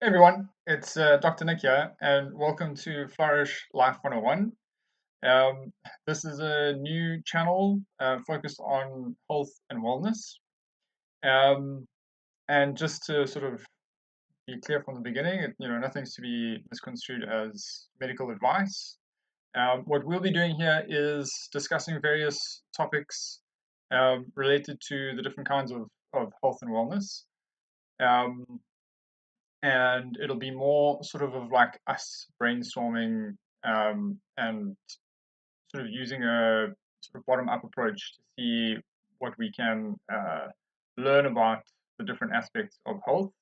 Hey everyone, it's Dr. Nick here, and welcome to Flourish Life 101. This is a new channel focused on health and wellness. Um, and just to sort of be clear from the beginning, nothing's to be misconstrued as medical advice. What we'll be doing here is discussing various topics related to the different kinds of health and wellness. Um, and it'll be more sort of like us brainstorming and sort of using a sort of bottom up approach to see what we can learn about the different aspects of health.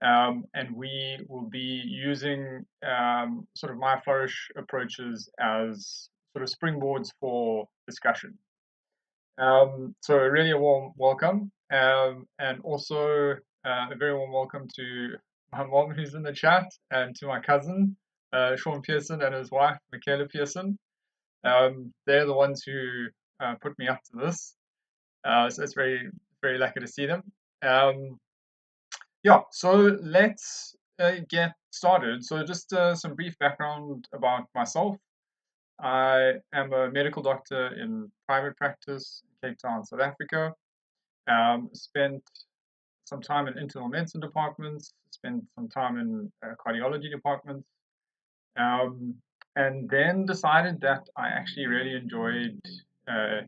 And we will be using sort of my flourish approaches as sort of springboards for discussion. So really a warm welcome, and also a very warm welcome to my mom who's in the chat, and to my cousin Sean Pearson and his wife Michaela Pearson. They're the ones who put me up to this, so it's very lucky to see them. Um, yeah, so let's get started. So just some brief background about myself. I am a medical doctor in private practice in Cape Town, South Africa. Spent some time in internal medicine departments, spent some time in cardiology departments, um, and then decided that I actually really enjoyed uh,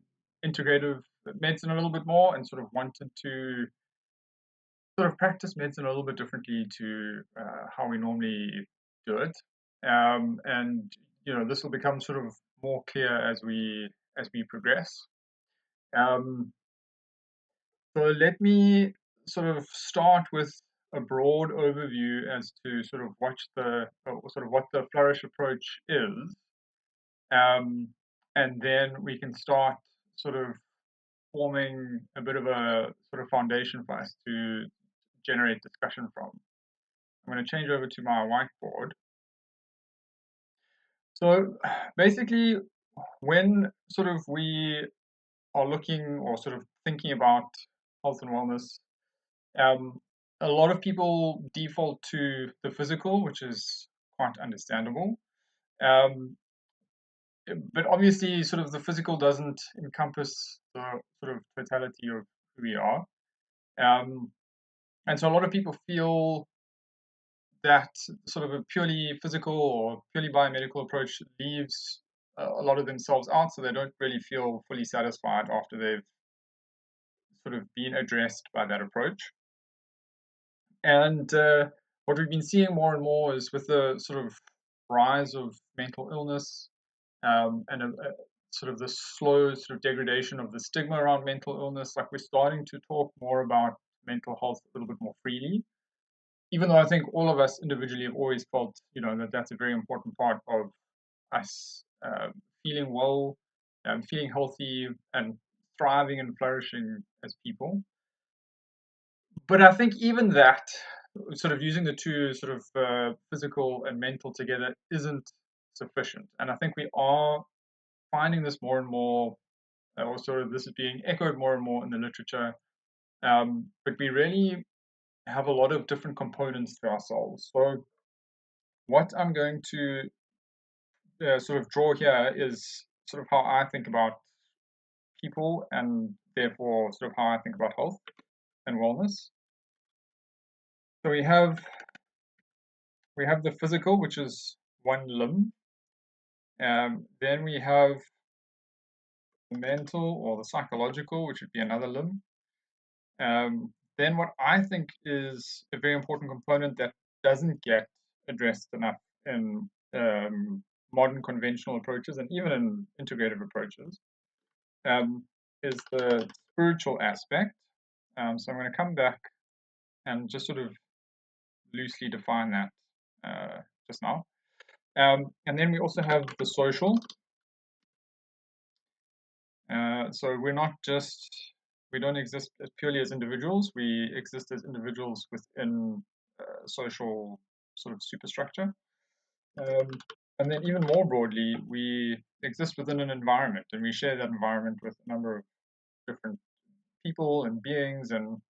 integrative medicine a little bit more, and sort of wanted to sort of practice medicine a little bit differently to how we normally do it. And this will become sort of more clear as we progress. Um, So let me sort of start with a broad overview as to sort of what the flourish approach is, um, and then we can start sort of forming a bit of a sort of foundation for us to generate discussion from. I'm going to change over to my whiteboard. So basically, when sort of we are looking or sort of thinking about health and wellness, Um, a lot of people default to the physical, which is quite understandable. Um, but obviously, sort of the physical doesn't encompass the sort of totality of who we are. Um, and so a lot of people feel that sort of a purely physical or purely biomedical approach leaves a lot of themselves out, so they don't really feel fully satisfied after they've sort of been addressed by that approach. And what we've been seeing more and more is with the sort of rise of mental illness, and sort of the slow sort of degradation of the stigma around mental illness, like we're starting to talk more about mental health a little bit more freely. Even though I think all of us individually have always felt, that that's a very important part of us feeling well, feeling healthy, and thriving and flourishing as people. But I think even that, sort of using the two sort of physical and mental together, isn't sufficient. And I think we are finding this more and more, or sort of this is being echoed more and more in the literature. But we really have a lot of different components to ourselves. So what I'm going to sort of draw here is sort of how I think about people, and therefore sort of how I think about health and wellness. So we have the physical, which is one limb. Then we have the mental or the psychological, which would be another limb. Then what I think is a very important component that doesn't get addressed enough in modern conventional approaches, and even in integrative approaches, um, is the spiritual aspect. So I'm going to come back and just sort of loosely define that just now. And then we also have the social. So we don't exist purely as individuals. We exist as individuals within social sort of superstructure. Um, and then even more broadly, we exist within an environment, and we share that environment with a number of different people and beings, and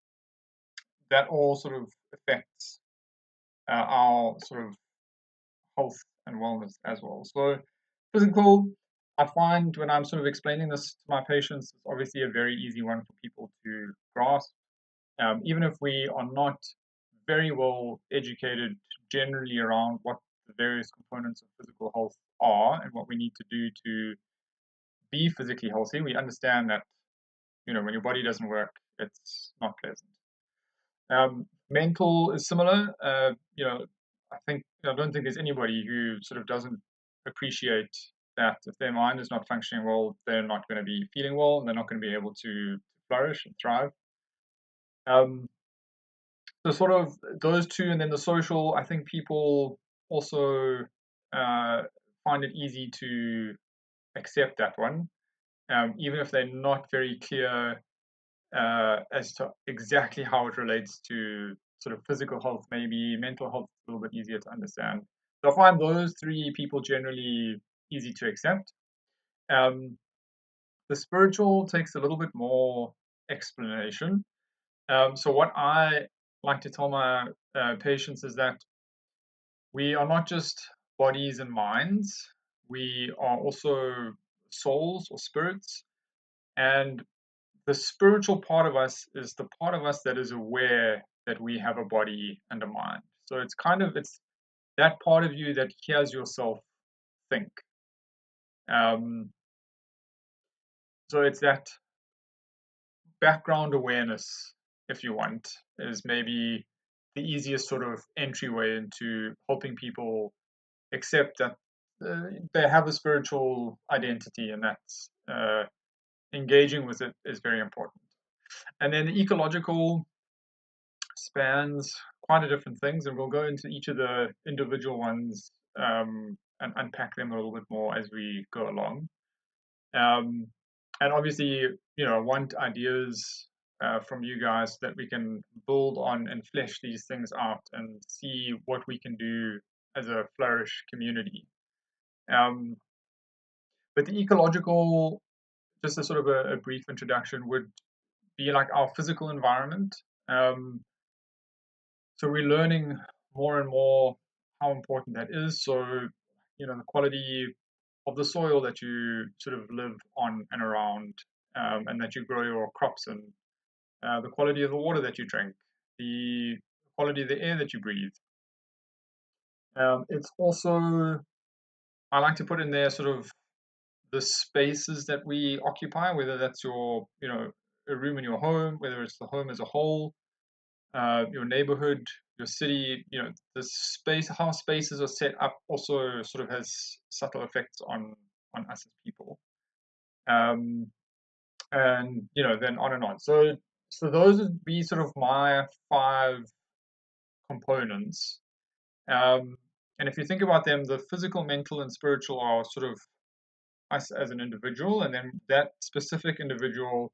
that all sort of affects our sort of health and wellness as well. So physical, I find when I'm sort of explaining this to my patients, it's obviously a very easy one for people to grasp. Even if we are not very well educated generally around what the various components of physical health are and what we need to do to be physically healthy, we understand that, when your body doesn't work, it's not pleasant. Mental is similar. I don't think there's anybody who sort of doesn't appreciate that if their mind is not functioning well, they're not going to be feeling well, and they're not going to be able to flourish and thrive. So sort of those two, and then the social. I think people also find it easy to accept that one, even if they're not very clear as to exactly how it relates to sort of physical health. Maybe mental health is a little bit easier to understand. So I find those three people generally easy to accept. Um, the spiritual takes a little bit more explanation. So what I like to tell my patients is that we are not just bodies and minds, we are also souls or spirits. And the spiritual part of us is the part of us that is aware that we have a body and a mind. So it's that part of you that hears yourself think. Um, so it's that background awareness, if you want, is maybe the easiest sort of entryway into helping people accept that they have a spiritual identity, and that's engaging with it is very important. And then the ecological spans quite a different things, and we'll go into each of the individual ones and unpack them a little bit more as we go along. Um, and obviously, I want ideas from you guys that we can build on and flesh these things out and see what we can do as a Flourish community. Um, but the ecological, just a sort of a brief introduction, would be like our physical environment. So we're learning more and more how important that is. So, the quality of the soil that you sort of live on and around, and that you grow your crops in, the quality of the water that you drink, the quality of the air that you breathe. It's also, I like to put in there sort of the spaces that we occupy, whether that's a room in your home, whether it's the home as a whole, your neighborhood, your city, the space, how spaces are set up also sort of has subtle effects on us as people. And then on and on. So those would be sort of my 5 components. And if you think about them, the physical, mental, and spiritual are sort of us as an individual, and then that specific individual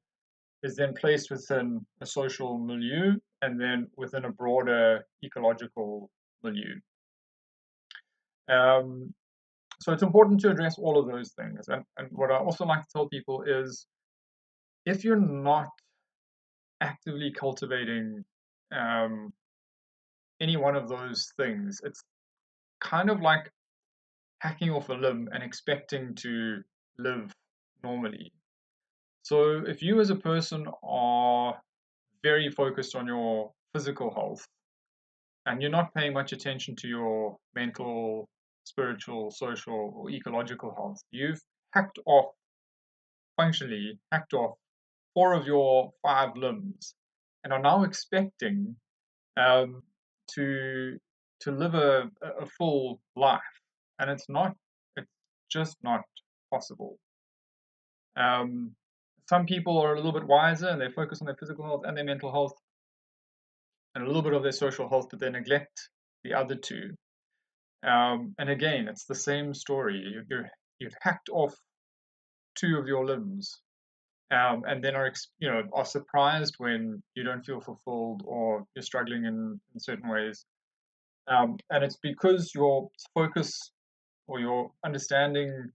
is then placed within a social milieu and then within a broader ecological milieu. So it's important to address all of those things. And what I also like to tell people is if you're not actively cultivating any one of those things, it's kind of like hacking off a limb and expecting to live normally. So if you as a person are very focused on your physical health and you're not paying much attention to your mental, spiritual, social, or ecological health, you've functionally hacked off 4 of your 5 limbs and are now expecting um, to live a full life, and it's just not possible. Some people are a little bit wiser and they focus on their physical health and their mental health and a little bit of their social health, but they neglect the other 2. And again, it's the same story. You've hacked off 2 of your limbs, and then are surprised when you don't feel fulfilled or you're struggling in certain ways. And it's because your focus or your understanding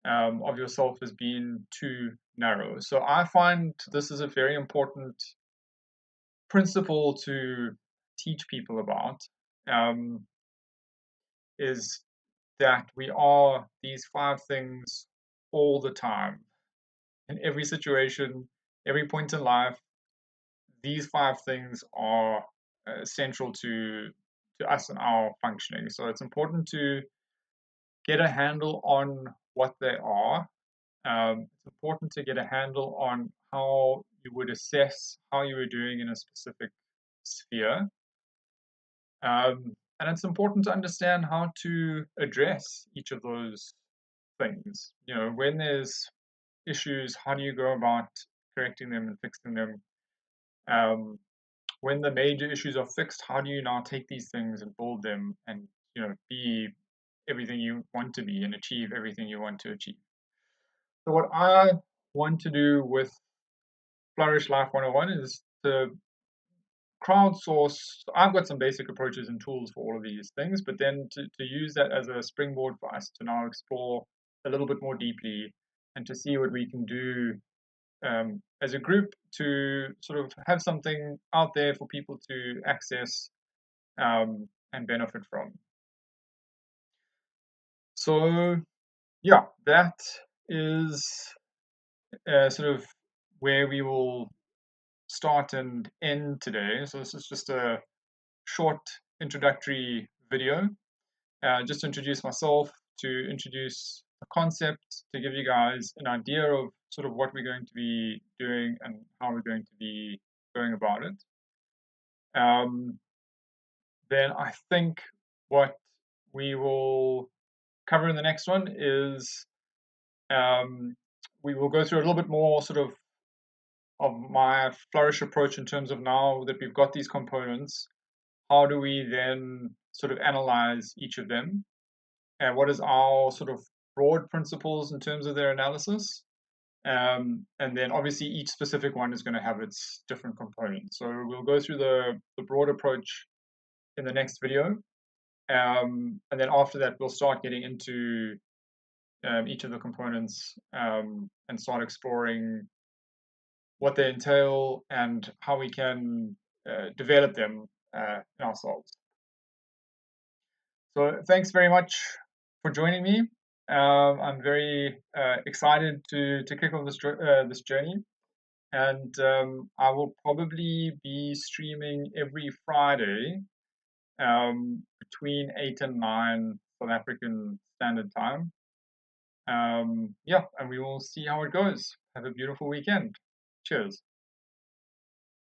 of yourself has been too narrow. So I find this is a very important principle to teach people about. is that we are these 5 things all the time. In every situation, every point in life, these 5 things are central to us and our functioning. So it's important to get a handle on what they are. It's important to get a handle on how you would assess how you were doing in a specific sphere. And it's important to understand how to address each of those things. When there's issues, how do you go about correcting them and fixing them? When the major issues are fixed, how do you now take these things and build them and be everything you want to be and achieve everything you want to achieve? So what I want to do with Flourish Life 101 is to crowdsource. I've got some basic approaches and tools for all of these things, but then to use that as a springboard for us to now explore a little bit more deeply and to see what we can do as a group to sort of have something out there for people to access and benefit from. So yeah, that is sort of where we will start and end today. So this is just a short introductory video, just to introduce myself, to introduce the concept, to give you guys an idea of sort of what we're going to be doing and how we're going to be going about it. Then I think what we will cover in the next one is we will go through a little bit more sort of my Flourish approach in terms of now that we've got these components, how do we then sort of analyze each of them? And what is our sort of broad principles in terms of their analysis? And then obviously each specific one is going to have its different components. So we'll go through the broad approach in the next video. And then after that, we'll start getting into each of the components and start exploring what they entail and how we can develop them in ourselves. So thanks very much for joining me. I'm very excited to kick off this journey, and I will probably be streaming every Friday between 8 and 9 South African Standard Time. Yeah, and we will see how it goes. Have a beautiful weekend. Cheers.